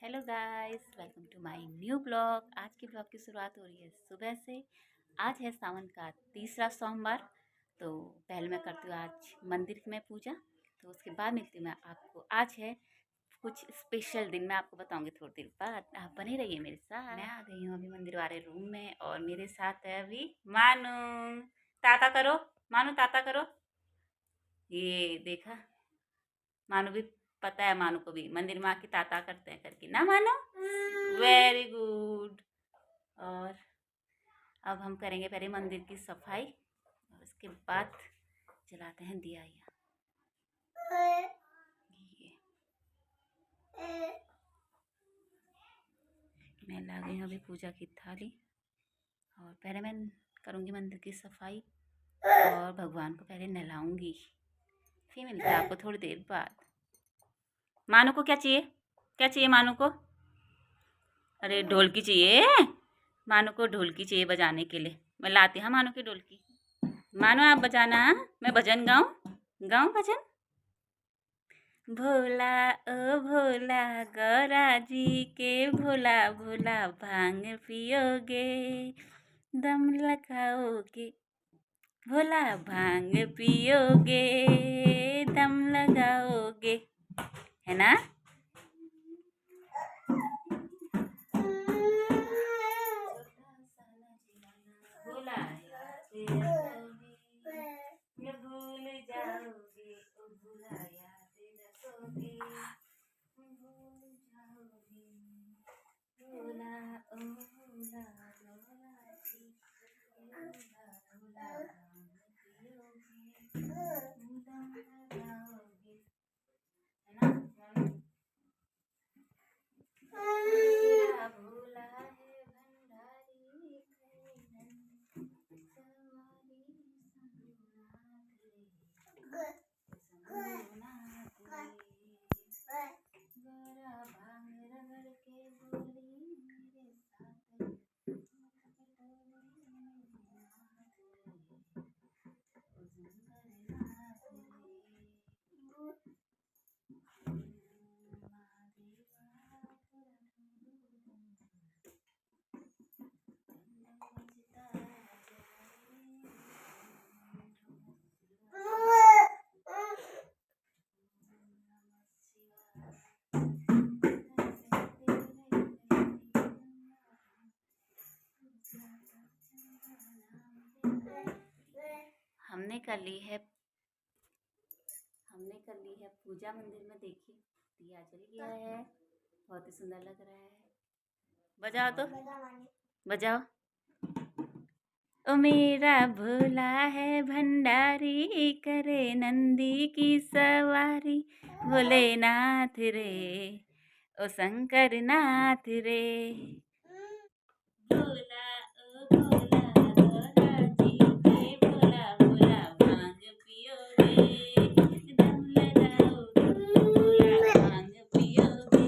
Hello guys, welcome to my new blog. आज के blog की शुरुआत हो रही है सुबह से। आज है सावन का तीसरा सोमवार। तो पहले मैं करती हूँ आज मंदिर में पूजा, तो उसके बाद मिलती हूँ मैं आपको। आज है कुछ स्पेशल दिन, मैं आपको बताऊंगी थोड़ी देर बाद। आप बने रहिए मेरे साथ। मैं आ गई हूँ अभी मंदिर वाले रूम में और मेरे साथ है अभी मानू। ताता करो, मानू ताता करो। ये देखा, मानू भी पता है, मानू को भी मंदिर में आके ताता करते हैं करके ना मानो। Very good. और अब हम करेंगे पहले मंदिर की सफाई और उसके बाद जलाते हैं दिया। ये मैं ला गई हूँ अभी पूजा की थाली और पहले मैं करूँगी मंदिर की सफाई और भगवान को पहले नहलाऊंगी। फिर मिलते हैं आपको थोड़ी देर बाद। मानू को क्या चाहिए, क्या चाहिए मानू को? अरे ढोलकी चाहिए, मानू को ढोलकी चाहिए बजाने के लिए। मैं लाती हूँ मानू की ढोलकी। मानो आप बजाना, मैं भजन गाऊं, गाऊं भजन। भोला ओ भोला, गौरा जी के भोला भोला, भांग पियोगे दम लगाओगे, भोला भांग पियोगे दम लगाओगे, है ना? भोला भूल जाओगे, ओ भोला याद रखोगे, भूल जाओगे, भोला ओ भोला, भोला जी भोला भोला, भांग पियोगे दम लगाओगे, है ना? मेरा भोला है भंडारी, सवारी गोरा भांग रगड़ के बोली मेरे साथ, हमने कर ली है पूजा मंदिर में। देखिए दिया जल गया है, बहुत ही सुंदर लग रहा है। बजाओ तो, बजाओ। ओ मेरा भोला है भंडारी, करे नंदी की सवारी, भोलेनाथ रे ओ शंकर नाथ रे। भोला ओ भोला, गौरा जी के भोला भोला, भांग पियोगे दम लगाओगे, भोला भांग पियोगे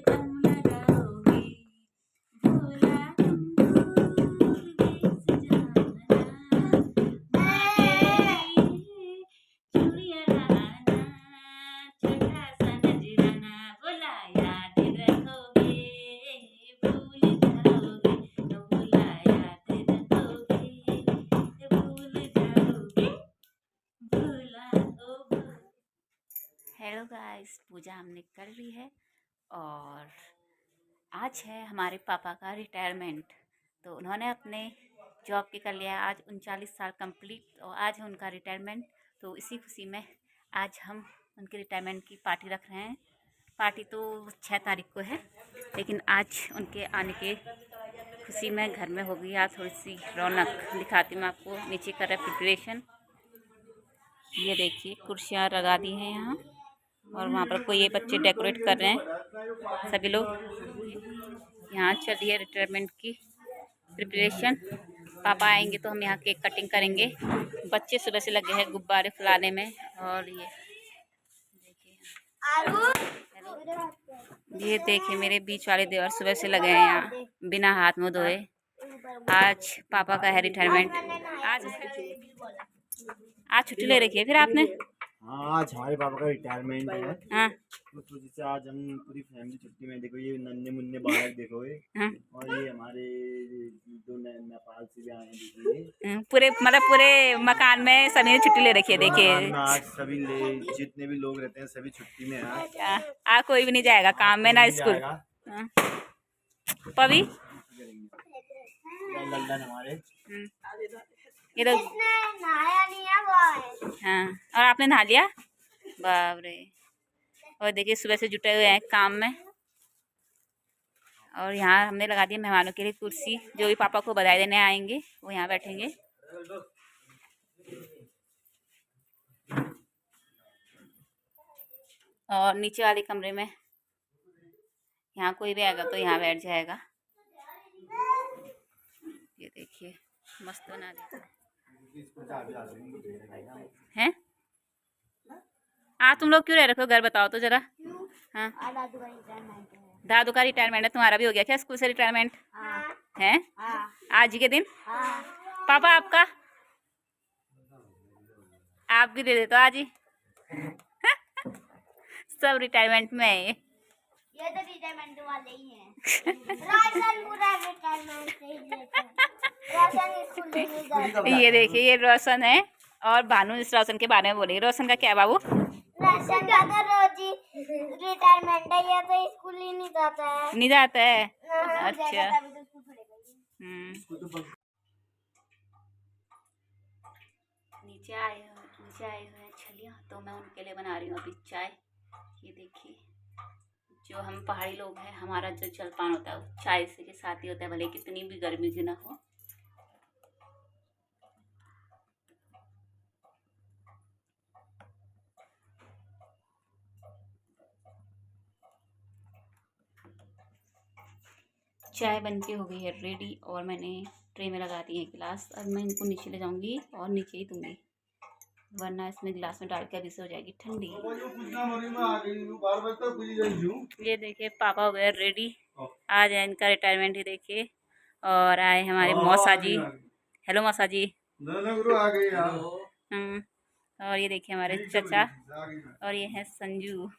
दम लगाओगे, भोला तुम भूल गए सजाना, माटे चूड़िया लाना, छोटा सा नजराना, भोला याद रखोगे, भूल जाओगे, भोला याद रखोगे, भूल जाओगे, भोला ओ भोला। हेलो गाइस, पूजा हमने कर ली है और आज है हमारे पापा का रिटायरमेंट। तो उन्होंने अपने जॉब के कर लिया, आज 39 साल कंप्लीट और आज है उनका रिटायरमेंट। तो इसी खुशी में आज हम उनके रिटायरमेंट की पार्टी रख रहे हैं। पार्टी तो 6 तारीख को है, लेकिन आज उनके आने के खुशी में घर में हो गई आज थोड़ी सी रौनक। दिखाती मैं आपको, नीचे कर रहे प्रिपरेशन। ये देखिए कुर्सियाँ लगा दी हैं यहाँ और वहाँ पर कोई ये बच्चे डेकोरेट कर रहे हैं। सभी लोग यहाँ चल रही है रिटायरमेंट की प्रिपरेशन। पापा आएंगे तो हम यहाँ केक कटिंग करेंगे। बच्चे सुबह से लगे हैं गुब्बारे फुलाने में। और ये देखिए मेरे बीच वाले देवर सुबह से लगे हैं यहाँ बिना हाथ मुँह धोए। आज पापा का है रिटायरमेंट। आज छुट्टी ले रखी है फिर आपने? आज हमारे पापा का रिटायरमेंट है। हाँ तो जिससे आज हम पूरी फैमिली छुट्टी में, देखो ये नन्हे मुन्ने बालक देखो ये, हाँ और ये हमारे जो नेपाल से भी आए हैं देखिए। पूरे मतलब पूरे मकान में सभी ने छुट्टी ले रखी है। देखिए मकान में आज सभी जितने भी लोग रहते हैं सभी छुट्टी में हैं। आज कोई भी नहीं जाएगा काम में ना स्कूल। हाँ। पवी लल्लन हमारे ये तो नहाया नहीं है वो। हाँ। और आपने नहा लिया? बाप रे। और देखिए सुबह से जुटे हुए हैं काम में। और यहाँ हमने लगा दिया मेहमानों के लिए कुर्सी। जो भी पापा को बधाई देने आएंगे वो यहाँ बैठेंगे। और नीचे वाले कमरे में यहाँ कोई भी आएगा तो यहाँ बैठ जाएगा। ये देखिए मस्त बना दिया है। तुम लोग क्यों रह रखे हो घर, बताओ तो जरा। हाँ दादू का रिटायरमेंट है, तुम्हारा भी हो गया क्या स्कूल से रिटायरमेंट? है आज ही के दिन। पापा आपका आप भी दे देते हो आज ही। सब रिटायरमेंट में है। ये तो रिटायरमेंट वाले ही हैं। राशन पूरा रिटायरमेंट से ही लेते हैं। राशन स्कूल नहीं जाते। ये देखिए ये रोशन है और भानु इस रोशन के बारे में बोलेगी। रोशन का क्या बाबू? राशन का तो रोज ही रिटायरमेंट है, ये तो स्कूल ही नहीं जाता है। नहीं जाता है? हाँ, अच्छा। जाएगा तभी तो स्कूल पढ़ेगा ये। नीचे आए हुए हैं छलिया, तो मैं उनके लिए बना रही हूँ अभी चाय। ये देखिए जो हम पहाड़ी लोग हैं हमारा जो जलपान होता है वो चाय से के साथ ही होता है, भले कितनी भी गर्मी क्यों ना हो। चाय बनके हो गई है रेडी और मैंने ट्रे में लगा दिए हैं गिलास। अब मैं इनको नीचे ले जाऊंगी और नीचे ही दूंगी, वरना इसमें गिलास में डाल के अभी से हो जाएगी ठंडी। ये देखिए पापा हो गए रेडी, आज है इनका रिटायरमेंट ही देखिए। और आए हमारे मौसा जी। हेलो मौसा जी। और ये देखिए हमारे चाचा और ये है संजू।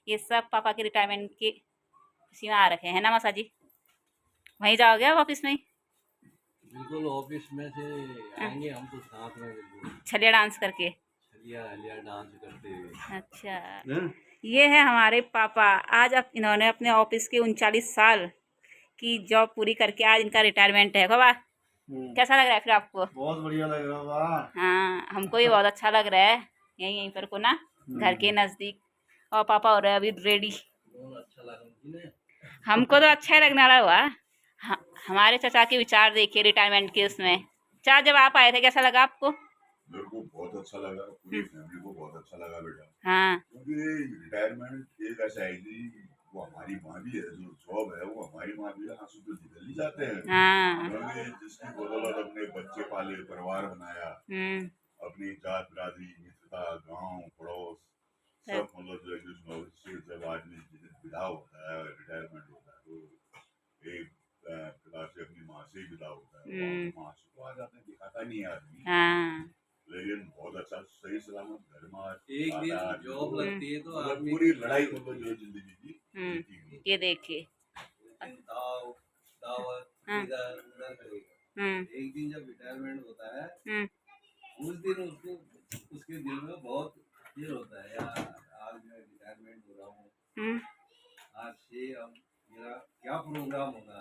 ये सब पापा के रिटायरमेंट के इसी में आ रखे हैं ना मौसा जी? वहीं जाओगे आप ऑफिस में? बिल्कुल ऑफिस में से आएंगे हम तो साथ में, बिल्कुल छलिया डांस करके। छलिया डांस करते हुए। अच्छा ये है हमारे पापा। आज अब इन्होंने अपने ऑफिस के 39 साल की जॉब पूरी करके आज इनका रिटायरमेंट है। बाबा कैसा लग रहा है फिर आपको? बहुत बढ़िया लग रहा है। हाँ हमको भी बहुत अच्छा लग रहा है। यहीं पर को ना घर के नज़दीक। और पापा हो रहे हैं अभी रेडी। अच्छा लगा हमको तो अच्छा ही लगने वाला हुआ। हमारे चाचा के विचार देखिए रिटायरमेंट के उसमें। चाचा जब आप आए थे कैसा लगा आपको? मेरे को बहुत अच्छा लगा, पूरी फैमिली को बहुत अच्छा लगा बेटा। हाँ क्योंकि रिटायरमेंट एक ऐसा है कि वो हमारी माँ भी है, जो जॉब है वो हमारी माँ भी है, आंसू तो निकल ही जाते हैं। हाँ उन्होंने जिसकी बदौलत अपने बच्चे पाले, परिवार बनाया, अपनी जात बिरादरी मित्रता गांव पड़ोस सब मतलब जो है कि जब आदमी विदा होता है, रिटायरमेंट होता है तो एक प्रकार से अपनी माँ से विदा होता है। माँ से तो आ जाते हैं, दिखाता नहीं है आदमी। हाँ लेकिन बहुत अच्छा सही सलामत घर में एक दिन जॉब लगती है तो आदमी पूरी लड़ाई मतलब जो जिंदगी की ये देखिए दावत इधर उधर करेगा। एक दिन जब रिटायरमेंट होता है उस दिन उसको उसके दिल में बहुत फील होता है, यार आज मैं रिटायरमेंट हो रहा हूँ, आज से अब मेरा क्या प्रोग्राम होगा।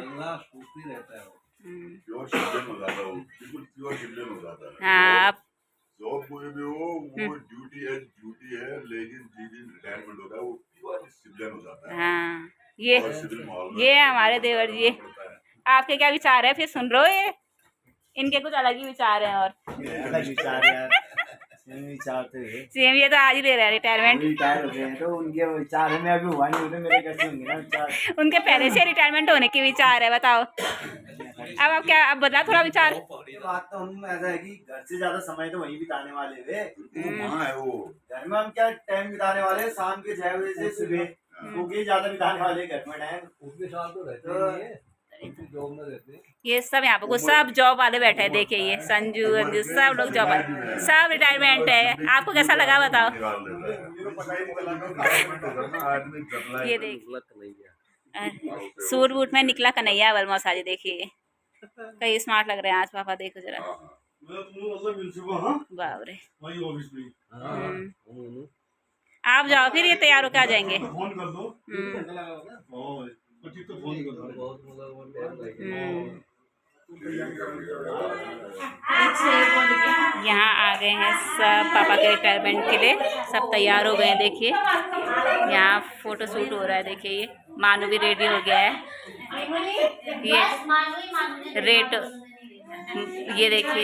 अगला सोचते रहता है वो। प्योर चिल्ड्रन हो जाता है, बिल्कुल प्योर चिल्ड्रन हो जाता है। हाँ जॉब कोई भी हो वो ड्यूटी है, लेकिन जिस दिन रिटायरमेंट होता है वो प्योर सिविलियन हो जाता है। हाँ ये हमारे देवर जी। आपके क्या विचार है फिर? सुन रहे हो ये इनके कुछ अलग ही विचार हैं। और सीएम ये तो आज ही ले रहे हैं रिटायरमेंट। रिटायर हो गए हैं तो उनके विचार है, मैं अभी हुआ नहीं, मेरे कैसे होंगे ना विचार। उनके पहले से रिटायरमेंट होने के विचार है, बताओ अब आप क्या, अब बदला थोड़ा विचार। बात तो हम ऐसा है कि घर से ज्यादा समय तो वहीं बिताने वाले थे। माँ है वो, घर में हम क्या टाइम बिताने वाले, शाम के 6 बजे से सुबह वो ज्यादा बिताने वाले घर में टाइम। उसके साथ तो रहते ही नहीं है। जॉब में रहते हैं। ये सब यहाँ पे सब जॉब वाले बैठे हैं। देखिए ये संजू अंजू सब लोग जॉब वाले, सब रिटायरमेंट है। आपको कैसा लगा बताओ? ये देखिए सूट बूट में निकला कन्हैया वाल मौसा जी। देखिए कई स्मार्ट लग रहे हैं आज पापा। देखो जरा, बाप रे। आप जाओ फिर, ये तैयार होकर आ जाएंगे। यहाँ आ गए हैं सब पापा के रिटायरमेंट के लिए, सब तैयार हो गए हैं। देखिए यहाँ फोटो शूट हो रहा है। देखिए ये मानू भी रेडी हो गया है। ये रेट, ये देखिए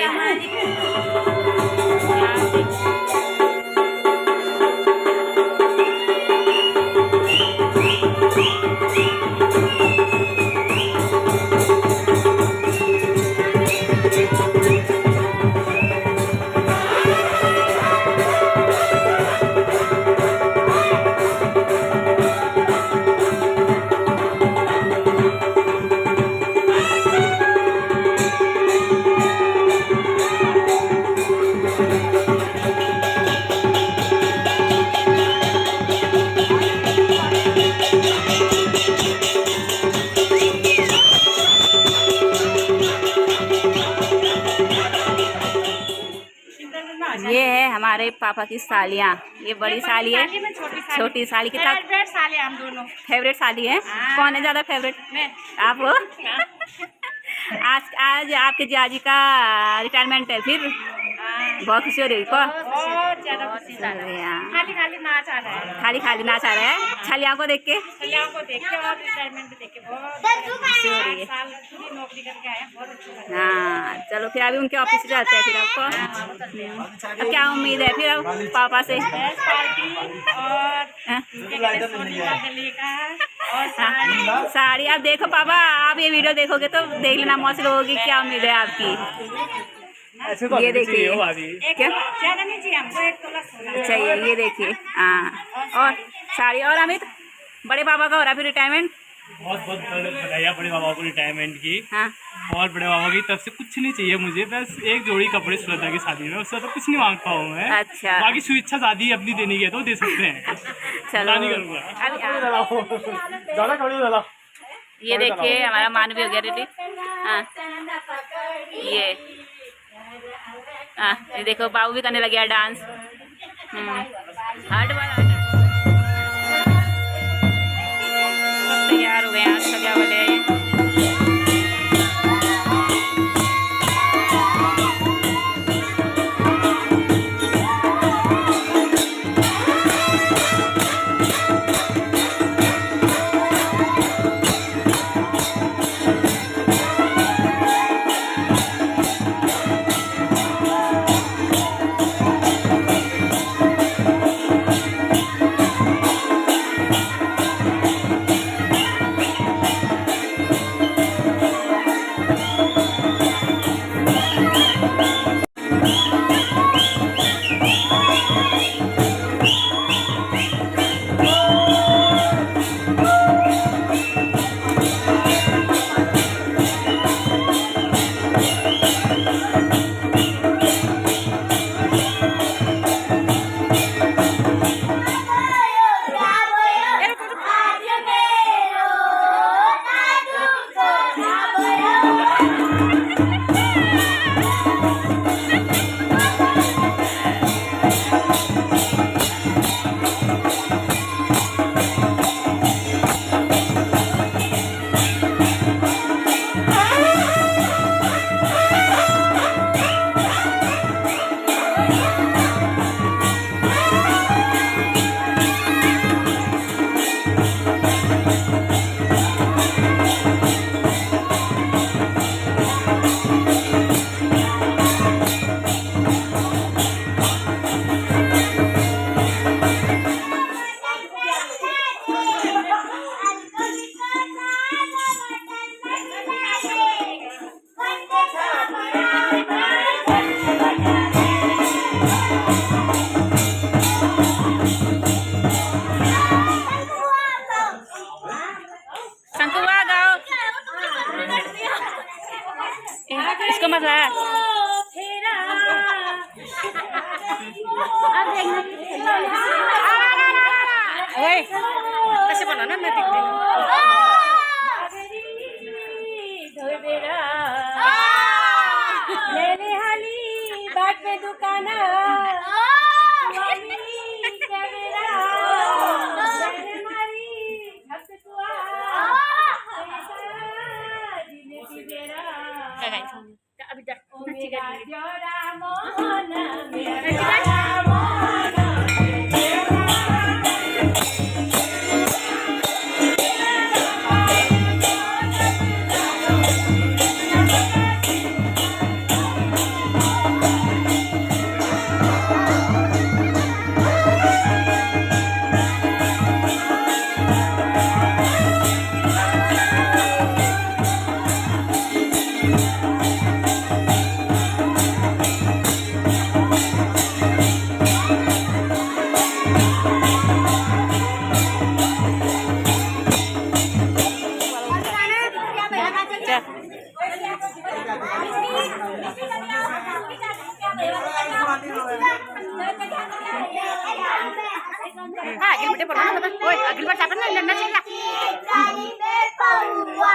ये है हमारे पापा की सालियाँ। ये बड़ी साली है, छोटी साली। कितना फेवरेट साले हम दोनों। फेवरेट साली है? कौन है ज्यादा फेवरेट? आप हो? आज आपके जियाजी का रिटायरमेंट है, फिर बहुत खुशी हो रही को? बहुत ज्यादा खुशी हो रही है। खाली खाली नाच आ रहा है। खाली खाली नाच आ रहा है छलियाओं को देख के। छलियाओं को देख के और रिटायरमेंट देख के बहुत खुशी हो रही है। साल पूरी नौकरी करके आए, बहुत अच्छा लगा। हाँ चलो फिर अभी उनके ऑफिस से जाते हैं फिर आपको। अब क्या उम्मीद है फिर अब पापा से? पार्टी और सोने का गले का और साड़ी। अब देखो पापा, आप ये वीडियो देखोगे तो देख लेना, मौसी लोगों की क्या उम्मीद है आपकी। ये देखिए क्या ज्यादा नहीं चाहिए हमको, 1 तोला सोना चाहिए। ये देखिए हाँ, और साड़ी। और अमित, बड़े पापा का हो रहा फिर रिटायरमेंट? बहुत बहुत बधाइयाँ बड़े बाबा को रिटायरमेंट की। हाँ और बड़े बाबा की तरफ से कुछ नहीं चाहिए मुझे, बस एक जोड़ी कपड़े सुलता की शादी में, उससे तो कुछ नहीं मांगता हूँ मैं। अच्छा। बाकी शुभेच्छा शादी अपनी देने की है तो दे सकते हैं। चलो नहीं करूँगा। ये देखिए हमारा मानवी हो गया रेडी। हाँ ये ये देखो बाबू भी करने लगे डांस। हार्ड वाला तैयार हो गए हैं। आज सजा वाले रहा है। फेरा अब देखना ओए कैसे बना ना मैं दिखती हूँ। धोबेरा लेने हाली बाट में दुकाना अभी जा आगे बेटे पढ़ो ना ओए अगली बार चापन ना लड़ना चाहिए। एक थाली में पौवा,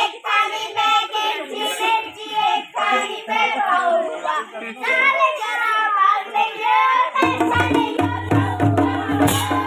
एक थाली में गिरची मिर्ची, एक थाली में पौवा। नाले जरा बाल में ये, एक थाली में पौवा।